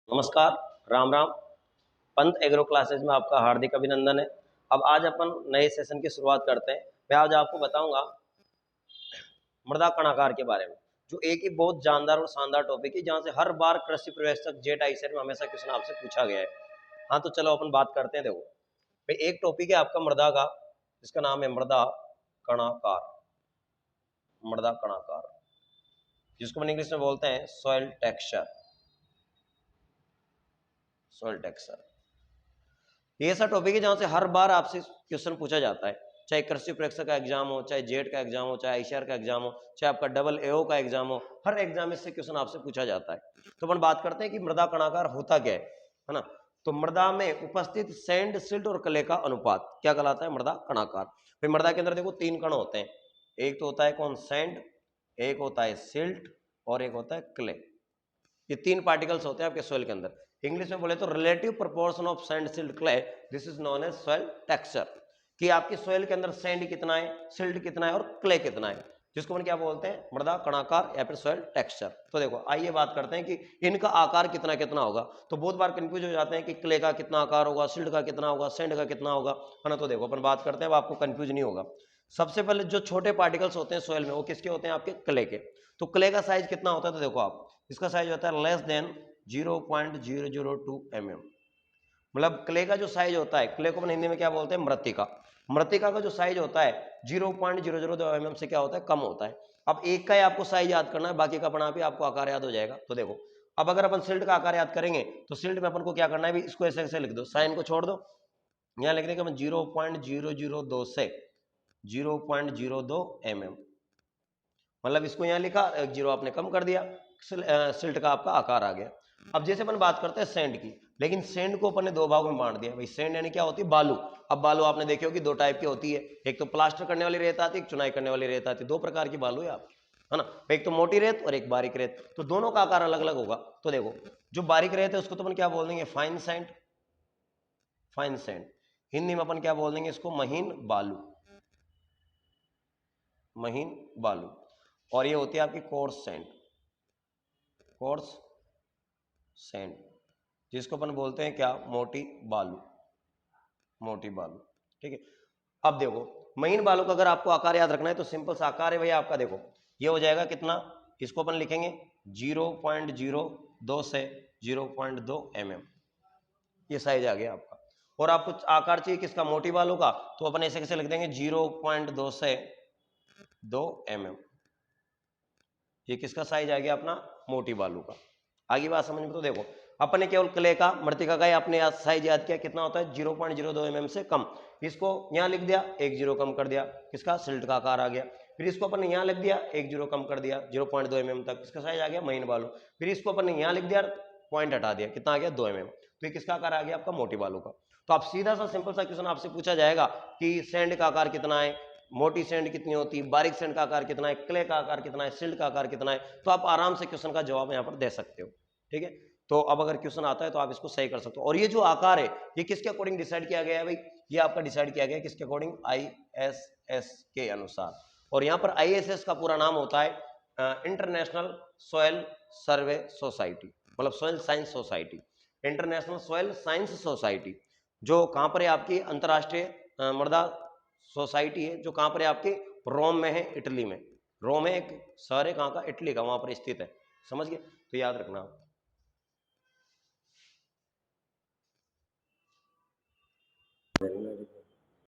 नमस्कार, Ram Ram. Pant agro classes में आपका हार्दिक अभिनंदन है। अब आज अपन नए सेशन की शुरुआत करते हैं। मैं आज आपको बताऊंगा मृदा कणाकार के बारे में, जो एक ही बहुत जानदार और शानदार टॉपिक है, जहां से हर बार कृषि प्रवेशक जेट आई सेट में हमेशा क्वेश्चन आपसे पूछा गया है। हाँ, तो चलो अपन बात करते हैं। देखो भाई, एक टॉपिक है आपका मृदा का, जिसका नाम है मृदा कणाकार। मृदा कणाकार, जिसको अपन इंग्लिश में बोलते हैं सॉइल टेक्सचर। सॉइल टेक्सचर ये ऐसा टॉपिक है जहां से हर बार आपसे क्वेश्चन पूछा जाता है, चाहे कृषि परीक्षा का एग्जाम हो, चाहे जेट का एग्जाम हो, चाहे आईसीआर का एग्जाम हो, चाहे आपका डबल एओ का एग्जाम हो। हर एग्जाम में से क्वेश्चन आपसे पूछा जाता है। तो अपन बात करते हैं कि मृदा कणाकार होता क्या है ना। तो मृदा में उपस्थित सैंड, सिल्ट और क्ले का अनुपात क्या कहलाता है? मृदा कणाकार। फिर मृदा के अंदर देखो तीन कण होते हैं। एक तो होता है कौन? सैंड, एक होता है सिल्ट और एक होता है क्ले। ये तीन पार्टिकल्स होते हैं आपके सॉइल के अंदर। इंग्लिश में बोले तो relative proportion of sand, silt, clay, this is known as soil texture. कि आपकी सॉइल के अंदर सैंड कितना है, सिल्ट कितना है और क्ले कितना है, जिसको हम क्या बोलते हैं? मृदा कणाकार या फिर सॉइल टेक्सचर। तो देखो आइए बात करते हैं कि इनका आकार कितना कितना होगा। तो बहुत बार कंफ्यूज हो जाते हैं कि क्ले का कितना आकार होगा, सिल्ट का कितना होगा, सैंड का कितना होगा, है ना। तो देखो अपन बात करते हैं, आपको कंफ्यूज नहीं होगा। सबसे पहले जो छोटे पार्टिकल्स होते हैं सॉइल में, वो किसके होते हैं? आपके क्ले के। तो क्ले का साइज कितना होता है? तो देखो आप, इसका साइज होता है लेस देन 0.002 mm। मतलब क्ले का जो साइज होता है, क्ले को अपन हिंदी में क्या बोलते हैं? मृत्तिका। मृत्तिका का जो साइज होता है 0.002 mm से क्या होता है? कम होता है। अब एक का ही आपको साइज याद करना है, बाकी का अपना आप ही आपको आकार याद हो जाएगा। तो देखो अब अगर अपन सिल्ट का आकार याद करेंगे तो सिल्ट में अपन को क्या करना है? इसको ऐसे ऐसे लिख दो, साइन को छोड़ दो, यहाँ लिख देंगे अपन 0.002 से 0.02 mm। मतलब इसको यहाँ लिखा, एक जीरो आपने कम कर दिया, सिल्ट का आपका आकार आ गया। अब जैसे अपन बात करते हैं सैंड की, लेकिन सैंड को अपन ने दो भागों में बांट दिया। भाई सैंड यानी क्या होती है? बालू। अब बालू आपने देखे होगी दो टाइप की होती है, एक तो प्लास्टर करने वाली रेत आती है, एक चुनाई करने वाली रेत आती है। दो प्रकार की बालू है आप, है ना। एक तो मोटी रेत और एक बारीक रेत, तो दोनों का आकार अलग अलग होगा। तो देखो जो बारीक रेत है उसको तो अपन क्या बोल देंगे? Fine sand. Fine sand Hindi में अपन क्या बोल देंगे? इसको महीन बालू। महीन बालू। और ये होती है आपकी कोर्स सैंड। कोर्स सैंड, जिसको अपन बोलते हैं क्या? मोटी बालू। मोटी बालू, ठीक है। अब देखो महीन बालू का अगर आपको आकार याद रखना है तो सिंपल सा आकार है भैया आपका। देखो ये हो जाएगा कितना? इसको अपन लिखेंगे 0.02 से 0.2 mm। ये साइज आ गया आपका। और आपको आकार चाहिए किसका? मोटी बालू का। तो अपन ऐसे कैसे लिख देंगे? 0.2 से 2 mm। ये किसका साइज आ गया? अपना मोटी बालू का। आगे बात समझ में? तो देखो अपन ने केवल क्ले का, मृतिका का ही अपने साइज याद किया, कितना होता है? 0.02 mm से कम। इसको यहाँ लिख दिया, एक जीरो कम कर दिया, किसका? सिल्ट का आकार आ गया। फिर इसको अपन ने यहाँ लिख दिया, एक जीरो कम कर दिया, 0.2 mm तक, इसका साइज आ गया महीन बालू। फिर इसको अपन ने यहाँ लिख दिया, पॉइंट हटा दिया, कितना आ गया? 2 mm। तो ये किसका आकार आ गया? आपका मोटी बालू का। तो आप सीधा सा सिंपल सा क्वेश्चन आपसे पूछा जाएगा कि सैंड का आकार कितना है, मोटी सैंड कितनी होती है, बारीक सैंड का आकार कितना है, क्ले का आकार कितना है, सिल्ट का आकार कितना है, तो आप आराम से क्वेश्चन का जवाब यहाँ पर दे सकते हो, ठीक है। तो अब अगर क्वेश्चन आता है तो आप इसको सही कर सकते हो। और ये जो आकार है ये किसके अकॉर्डिंग डिसाइड किया गया है भाई? ये आपका डिसाइड किया गया है किसके अकॉर्डिंग? ISS के अनुसार। और यहाँ पर ISS का पूरा नाम होता है इंटरनेशनल सॉइल सर्वे सोसाइटी, मतलब soil science society. International soil science society जो कहाँ पर है? आपकी अंतरराष्ट्रीय मृदा सोसाइटी है, जो कहाँ पर है? आपके रोम में है, इटली में। रोम है एक शहर है, कहाँ का? इटली का, वहां पर स्थित है। समझ गए? तो याद रखना आप।